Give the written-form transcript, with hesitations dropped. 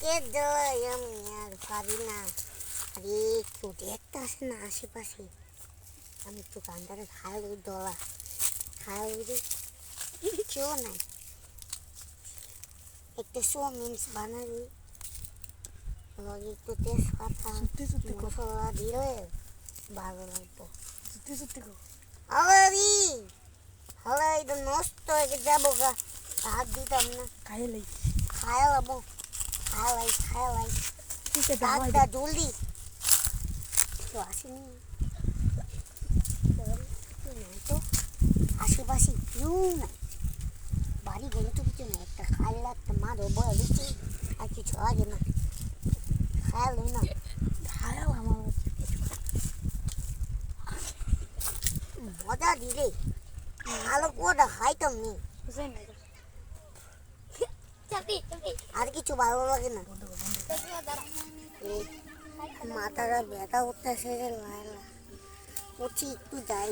পেটের জ্বালায় আমি আর পারি না। আরে কেউ দেখতে আসে না আশেপাশে। আমি একটু গান্ডারে খাই ওই দলা খাই ওই কেউ নাই। একটা মিন্স বানাবি লগে একটু তেজপাতা মশলা দিলে ভালো লাগবে। আরে হলে এটা নষ্ট হয়ে যাবো গা, হাত দিতাম না। খাইলাই খাইলাম খাইলাই ডাকটা জলদি তো আসেনি তো আশেপাশে কেউ নাই, বাড়ি ঘরে তো কিছু নেই। একটা খাইলা একটা মা বয়া দিচ্ছে আর কিছু লাগে না। খাইলো না খায়াল আমার মজা দিলে ভালো করে খাইতাম নি। আর কিছু ভালো লাগে না। এই মাথাটা ব্যথা উঠতেছে, উঠি একটু যাই।